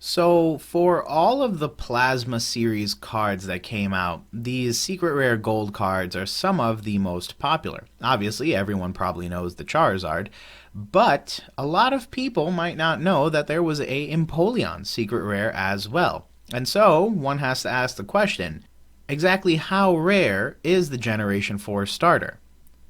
So, for all of the Plasma series cards that came out, these secret rare gold cards are some of the most popular. Obviously, everyone probably knows the Charizard, but a lot of people might not know that there was a Empoleon secret rare as well. And so, one has to ask the question, exactly how rare is the Generation 4 starter?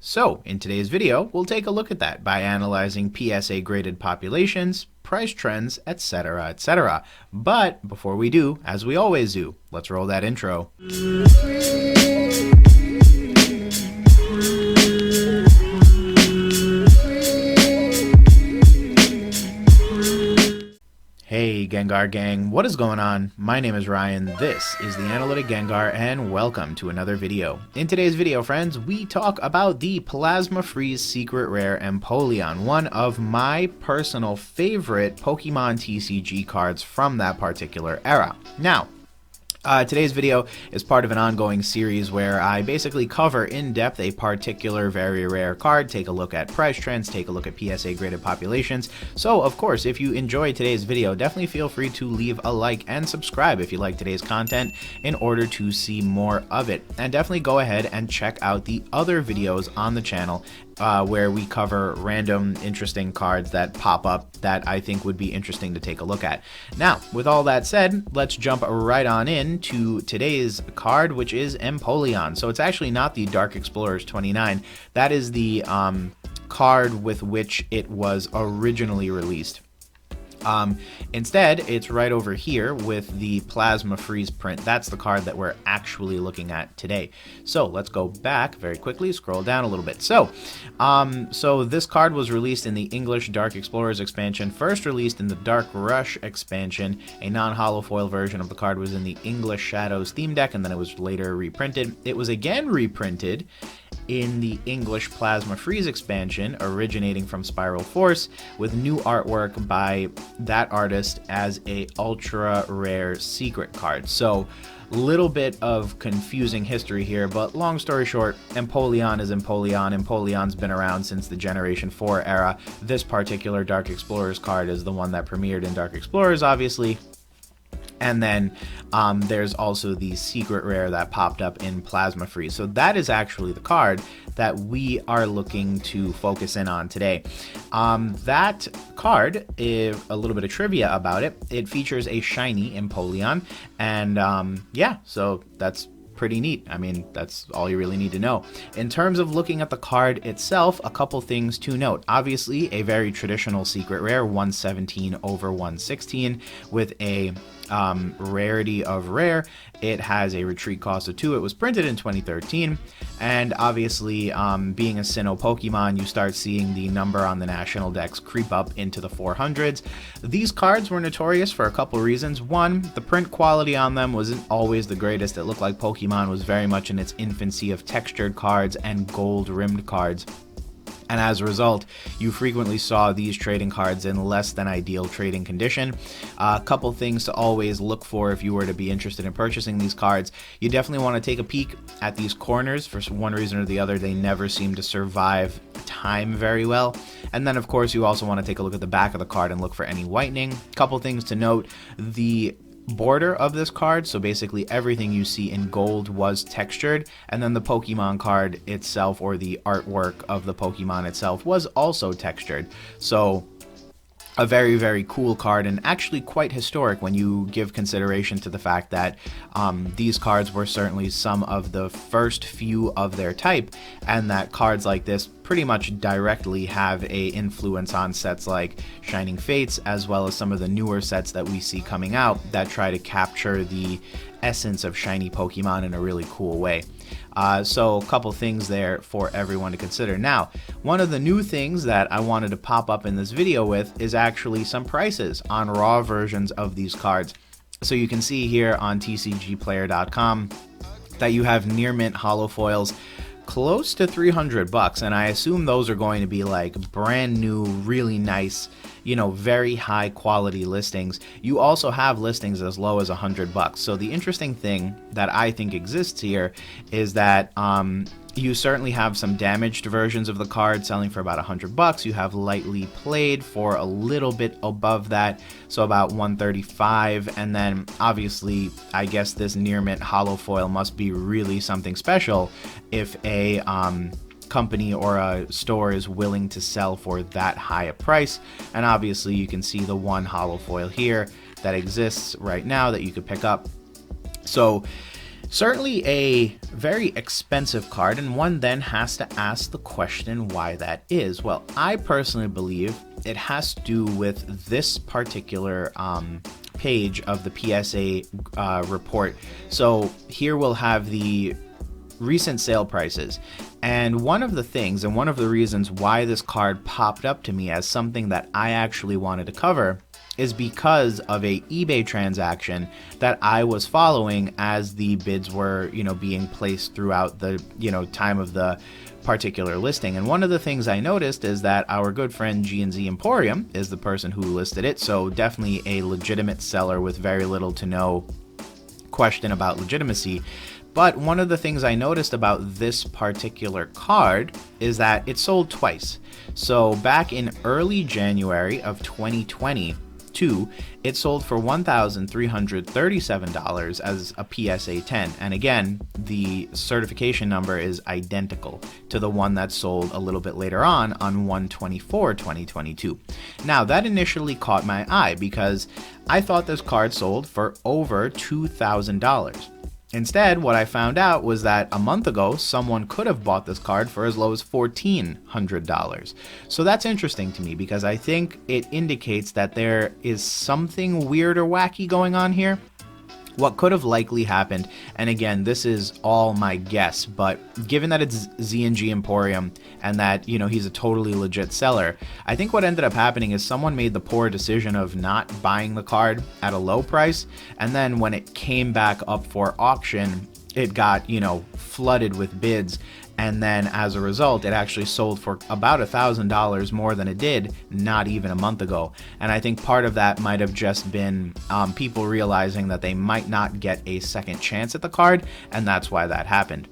So, in today's video, we'll take a look at that by analyzing PSA graded populations, price trends, etc., etc. But before we do, as we always do, let's roll that intro. Hey Gengar Gang, what is going on? My name is Ryan, this is the Analytic Gengar, and welcome to another video. In today's video, friends, we talk about the Plasma Freeze Secret Rare Empoleon, one of my personal favorite Pokemon TCG cards from that particular era. Now, today's video is part of an ongoing series where I basically cover in depth a particular very rare card, take a look at price trends, take a look at PSA graded populations. So of course, if you enjoyed today's video, definitely feel free to leave a like and subscribe if you like today's content in order to see more of it. And definitely go ahead and check out the other videos on the channel where we cover random interesting cards that pop up that I think would be interesting to take a look at. Now, with all that said, let's jump right on in to today's card, which is Empoleon. So it's actually not the Dark Explorers 29. That is the card with which it was originally released. Instead, it's right over here with the Plasma Freeze print. That's the card that we're actually looking at today. So let's go back very quickly, scroll down a little bit. So this card was released in the English Dark Explorers expansion, first released in the Dark Rush expansion. A non-holo foil version of the card was in the English Shadows theme deck, and then it was later reprinted. It was again reprinted in the English Plasma Freeze expansion, originating from Spiral Force, with new artwork by that artist as a ultra rare secret card. So little bit of confusing history here, but long story short, Empoleon is Empoleon. Empoleon's been around since the Generation 4 era. This particular Dark Explorers card is the one that premiered in Dark Explorers, obviously. And then there's also the secret rare that popped up in Plasma Freeze. So that is actually the card that we are looking to focus in on today. That card, a little bit of trivia about it, it features a shiny Empoleon. And yeah, so that's pretty neat. I mean, that's all you really need to know. In terms of looking at the card itself, a couple things to note. Obviously, a very traditional secret rare, 117 over 116, with a rarity of rare. It has a retreat cost of 2. It was printed in 2013, and obviously being a Sinnoh Pokemon, you start seeing the number on the national decks creep up into the 400s. These cards were notorious for a couple reasons. One, the print quality on them wasn't always the greatest. It looked like Pokemon was very much in its infancy of textured cards and gold rimmed cards. And as a result, you frequently saw these trading cards in less than ideal trading condition. A couple things to always look for if you were to be interested in purchasing these cards. You definitely want to take a peek at these corners. For one reason or the other, they never seem to survive time very well. And then, of course, you also want to take a look at the back of the card and look for any whitening. Couple things to note. The border of this card, so basically everything you see in gold was textured, and then the Pokemon card itself, or the artwork of the Pokemon itself, was also textured. So a very, very cool card, and actually quite historic when you give consideration to the fact that these cards were certainly some of the first few of their type, and that cards like this pretty much directly have a influence on sets like Shining Fates, as well as some of the newer sets that we see coming out that try to capture the essence of shiny Pokemon in a really cool way. So a couple things there for everyone to consider. Now, one of the new things that I wanted to pop up in this video with is actually some prices on raw versions of these cards. So you can see here on tcgplayer.com that you have near mint holo foils close to $300, and I assume those are going to be like brand new, really nice, very high quality listings. You also have listings as low as $100. So the interesting thing that I think exists here is that You certainly have some damaged versions of the card selling for about $100. You have lightly played for a little bit above that, so about $135. And then obviously, I guess this near mint holo foil must be really something special if a company or a store is willing to sell for that high a price. And obviously, you can see the one holo foil here that exists right now that you could pick up. So certainly a very expensive card, and one then has to ask the question why that is. Well, I personally believe it has to do with this particular page of the PSA report. So here we'll have the recent sale prices, and one of the things and one of the reasons why this card popped up to me as something that I actually wanted to cover is because of a eBay transaction that I was following as the bids were, being placed throughout the, time of the particular listing. And one of the things I noticed is that our good friend G&Z Emporium is the person who listed it, so definitely a legitimate seller with very little to no question about legitimacy. But one of the things I noticed about this particular card is that it sold twice. So back in early January of 2022, it sold for $1,337 as a PSA 10. And again, the certification number is identical to the one that sold a little bit later on 1/24/2022. Now, that initially caught my eye because I thought this card sold for over $2,000. Instead, what I found out was that a month ago, someone could have bought this card for as low as $1,400. So that's interesting to me because I think it indicates that there is something weird or wacky going on here. What could have likely happened, and again, this is all my guess, but given that it's Z&G Emporium and that, he's a totally legit seller, I think what ended up happening is someone made the poor decision of not buying the card at a low price, and then when it came back up for auction, it got, flooded with bids. And then as a result, it actually sold for about $1,000 more than it did not even a month ago. And I think part of that might have just been people realizing that they might not get a second chance at the card, and that's why that happened.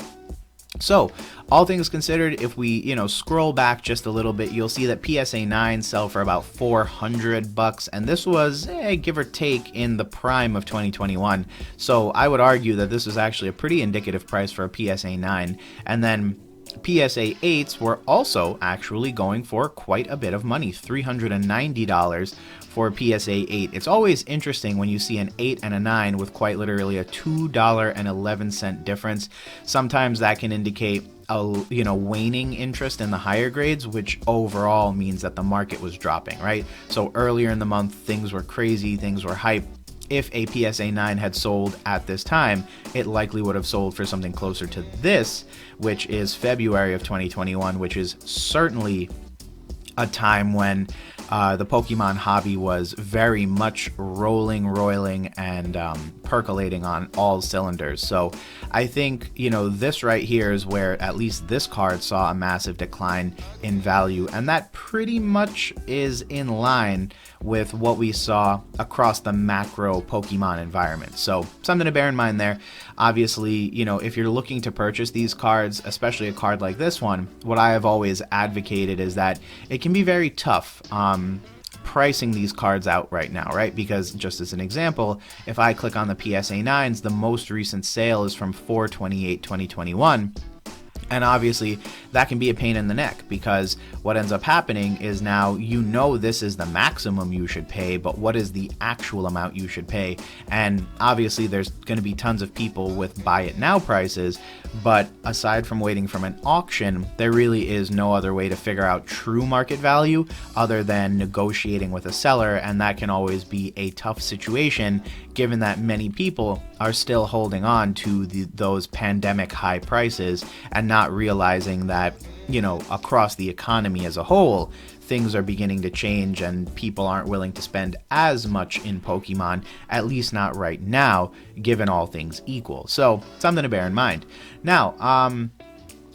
So, all things considered, if we, scroll back just a little bit, you'll see that PSA 9 sell for about $400, and this was, give or take, in the prime of 2021. So, I would argue that this was actually a pretty indicative price for a PSA 9. And then PSA 8s were also actually going for quite a bit of money, $390 for PSA 8. It's always interesting when you see an 8 and a 9 with quite literally a $2.11 difference. Sometimes that can indicate a waning interest in the higher grades, which overall means that the market was dropping, right? So earlier in the month, things were crazy, things were hype. If a PSA 9 had sold at this time, it likely would have sold for something closer to this, which is February of 2021, which is certainly a time when the Pokemon hobby was very much roiling, and percolating on all cylinders. So I think, this right here is where at least this card saw a massive decline in value, and that pretty much is in line with what we saw across the macro Pokemon environment. So something to bear in mind there. Obviously, if you're looking to purchase these cards, especially a card like this one, what I have always advocated is that it can be very tough pricing these cards out right now, right? Because just as an example, if I click on the PSA 9s, the most recent sale is from 4/28/2021. And obviously that can be a pain in the neck because what ends up happening is now this is the maximum you should pay, but what is the actual amount you should pay? And obviously there's going to be tons of people with buy it now prices, but aside from waiting from an auction, there really is no other way to figure out true market value other than negotiating with a seller, and that can always be a tough situation given that many people are still holding on to those pandemic high prices and not realizing that, across the economy as a whole, things are beginning to change and people aren't willing to spend as much in Pokemon, at least not right now, given all things equal. So, something to bear in mind. Now,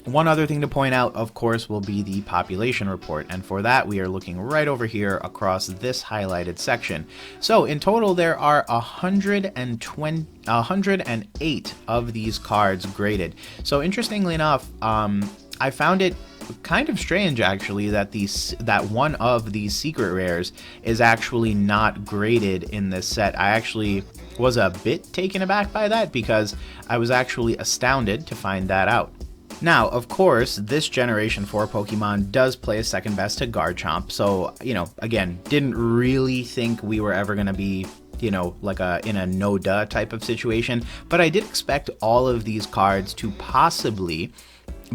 One other thing to point out, of course, will be the population report, and for that we are looking right over here across this highlighted section. So in total there are 108 of these cards graded. So interestingly enough, I found it kind of strange actually that one of these secret rares is actually not graded in this set. I actually was a bit taken aback by that because I was actually astounded to find that out. Now, of course, this Generation 4 Pokemon does play a second best to Garchomp, so, you know, again, didn't really think we were ever going to be, you know, like in a no-duh type of situation, but I did expect all of these cards to possibly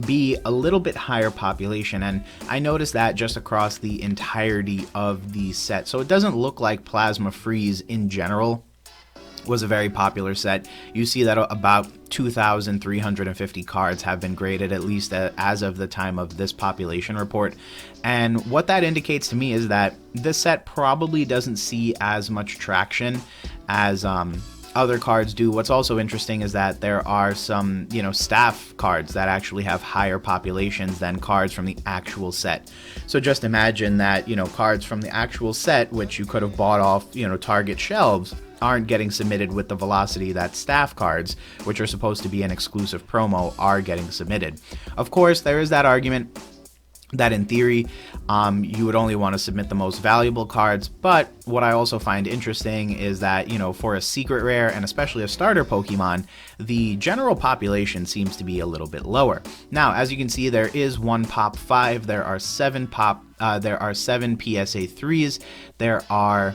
be a little bit higher population, and I noticed that just across the entirety of the set. So it doesn't look like Plasma Freeze in general was a very popular set. You see that about 2,350 cards have been graded, at least as of the time of this population report. And what that indicates to me is that this set probably doesn't see as much traction as other cards do. What's also interesting is that there are some, you know, staff cards that actually have higher populations than cards from the actual set. So just imagine that, you know, cards from the actual set, which you could have bought off, you know, Target shelves, aren't getting submitted with the velocity that staff cards, which are supposed to be an exclusive promo, are getting submitted. Of course, there is that argument that in theory, you would only want to submit the most valuable cards, but what I also find interesting is that, you know, for a secret rare and especially a starter Pokemon, the general population seems to be a little bit lower. Now, as you can see, there is one Pop 5, there are 7 PSA 3s, there are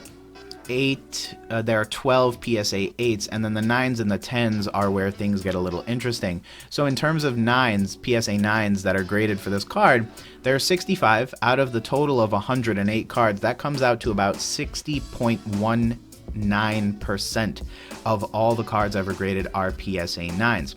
12 PSA 8s, and then the 9s and the 10s are where things get a little interesting. So in terms of 9s, PSA 9s that are graded for this card, there are 65 out of the total of 108 cards. That comes out to about 60.19% of all the cards ever graded are PSA 9s.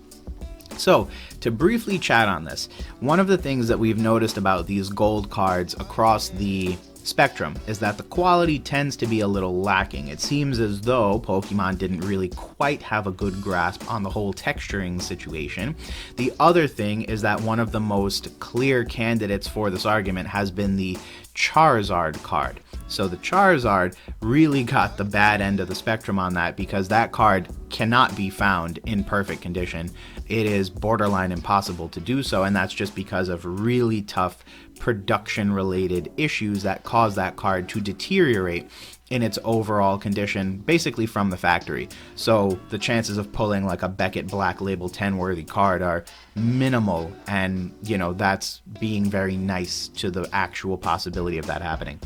So, to briefly chat on this, one of the things that we've noticed about these gold cards across the spectrum is that the quality tends to be a little lacking. It seems as though Pokemon didn't really quite have a good grasp on the whole texturing situation. The other thing is that one of the most clear candidates for this argument has been the Charizard card. So the Charizard really got the bad end of the spectrum on that because that card cannot be found in perfect condition. It is borderline impossible to do so, and that's just because of really tough production-related issues that cause that card to deteriorate in its overall condition, basically from the factory. So the chances of pulling like a Beckett Black Label 10 worthy card are minimal, and you know, that's being very nice to the actual possibility of that happening.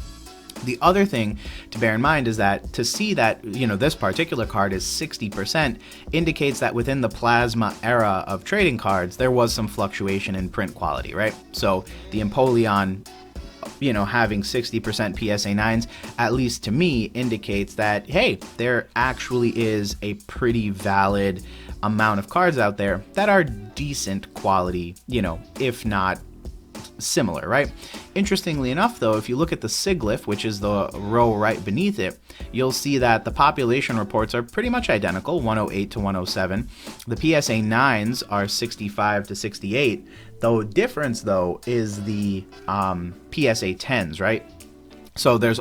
The other thing to bear in mind is that to see that, you know, this particular card is 60% indicates that within the Plasma era of trading cards, there was some fluctuation in print quality, right? So the Empoleon, you know, having 60% PSA 9s, at least to me, indicates that, hey, there actually is a pretty valid amount of cards out there that are decent quality, you know, if not similar, right? Interestingly enough, though, if you look at the Sigilyph, which is the row right beneath it, you'll see that the population reports are pretty much identical, 108 to 107. The PSA 9s are 65 to 68. The difference, though, is the PSA 10s, right? So there's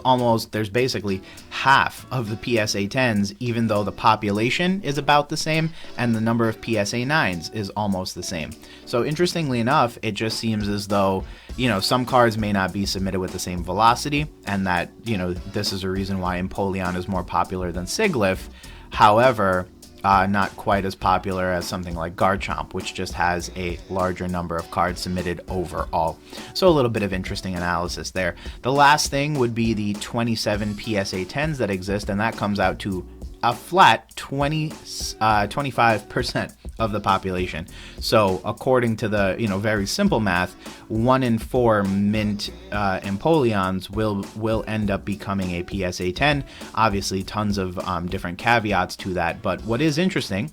basically half of the PSA 10s, even though the population is about the same and the number of PSA 9s is almost the same. So interestingly enough, it just seems as though, you know, some cards may not be submitted with the same velocity, and that, you know, this is a reason why Empoleon is more popular than Sigilyph. However, not quite as popular as something like Garchomp, which just has a larger number of cards submitted overall. So a little bit of interesting analysis there. The last thing would be the 27 PSA 10s that exist, and that comes out to a flat 25% of the population. So according to the, you know, very simple math, 1 in 4 mint Empoleons will end up becoming a PSA 10. Obviously tons of different caveats to that, but what is interesting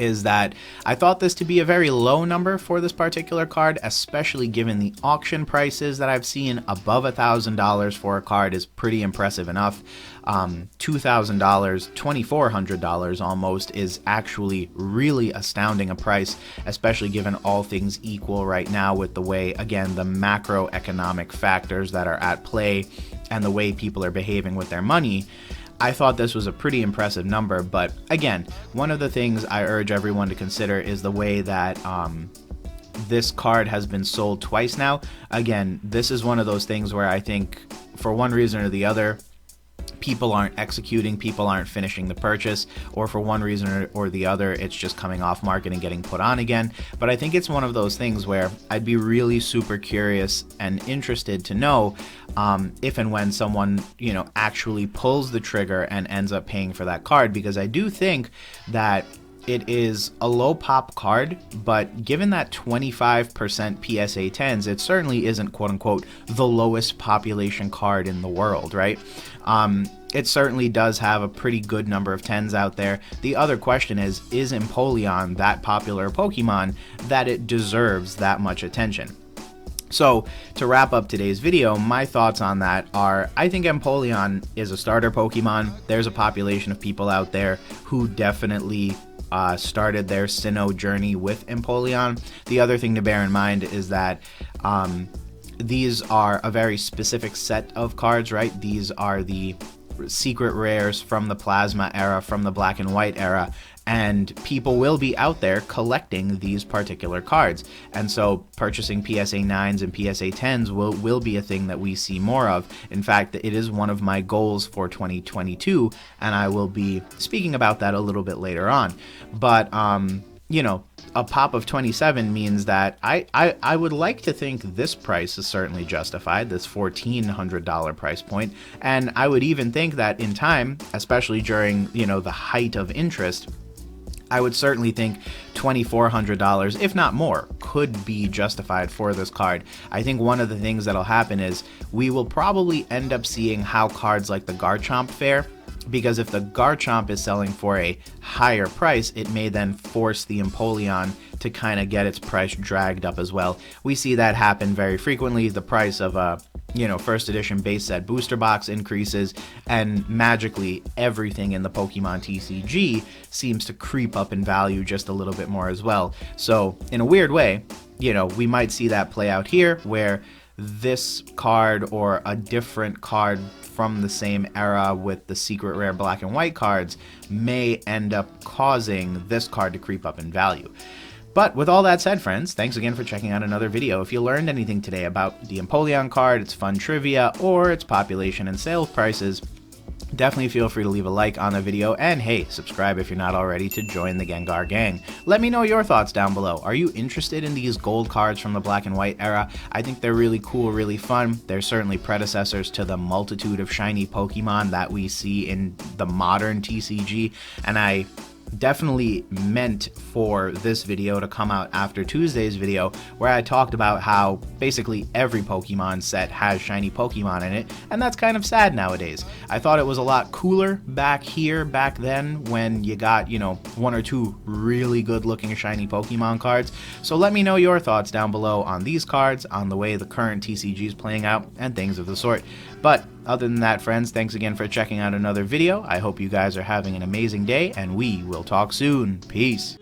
is that I thought this to be a very low number for this particular card, especially given the auction prices that I've seen. Above $1,000 for a card is pretty impressive enough. $2,000, $2,400 almost is actually really astounding a price, especially given all things equal right now with the way, again, the macroeconomic factors that are at play and the way people are behaving with their money. I thought this was a pretty impressive number, but again, one of the things I urge everyone to consider is the way that this card has been sold twice now. Again, this is one of those things where I think for one reason or the other, people aren't executing, people aren't finishing the purchase, or for one reason or the other, it's just coming off market and getting put on again. But I think it's one of those things where I'd be really super curious and interested to know if and when someone, actually pulls the trigger and ends up paying for that card, because I do think that it is a low pop card, but given that 25% PSA 10s, it certainly isn't quote unquote the lowest population card in the world, right? It certainly does have a pretty good number of 10s out there. The other question is Empoleon that popular a Pokemon that it deserves that much attention? So, to wrap up today's video, my thoughts on that are, I think Empoleon is a starter Pokemon. There's a population of people out there who definitely started their Sinnoh journey with Empoleon. The other thing to bear in mind is that these are a very specific set of cards, right? These are the secret rares from the Plasma era, from the Black and White era, and people will be out there collecting these particular cards. And so purchasing PSA 9s and PSA 10s will be a thing that we see more of. In fact, it is one of my goals for 2022, and I will be speaking about that a little bit later on. But, a pop of 27 means that I would like to think this price is certainly justified, this $1,400 price point. And I would even think that in time, especially during, the height of interest, I would certainly think $2,400, if not more, could be justified for this card. I think one of the things that'll happen is we will probably end up seeing how cards like the Garchomp fare, because if the Garchomp is selling for a higher price, it may then force the Empoleon to kind of get its price dragged up as well. We see that happen very frequently. The price of a first edition base set booster box increases, and magically everything in the Pokemon TCG seems to creep up in value just a little bit more as well. So in a weird way, we might see that play out here, where this card or a different card from the same era with the secret rare Black and White cards may end up causing this card to creep up in value. But with all that said, friends, thanks again for checking out another video. If you learned anything today about the Empoleon card, its fun trivia, or its population and sales prices, definitely feel free to leave a like on the video, and hey, subscribe if you're not already to join the Gengar Gang. Let me know your thoughts down below. Are you interested in these gold cards from the Black and White era? I think they're really cool, really fun. They're certainly predecessors to the multitude of shiny Pokemon that we see in the modern TCG, and I definitely meant for this video to come out after Tuesday's video, where I talked about how basically every Pokemon set has shiny Pokemon in it, and that's kind of sad nowadays. I thought it was a lot cooler back then when you got, one or two really good looking shiny Pokemon cards. So let me know your thoughts down below on these cards, on the way the current TCG is playing out, and things of the sort. But other than that, friends, thanks again for checking out another video. I hope you guys are having an amazing day, and we will talk soon. Peace.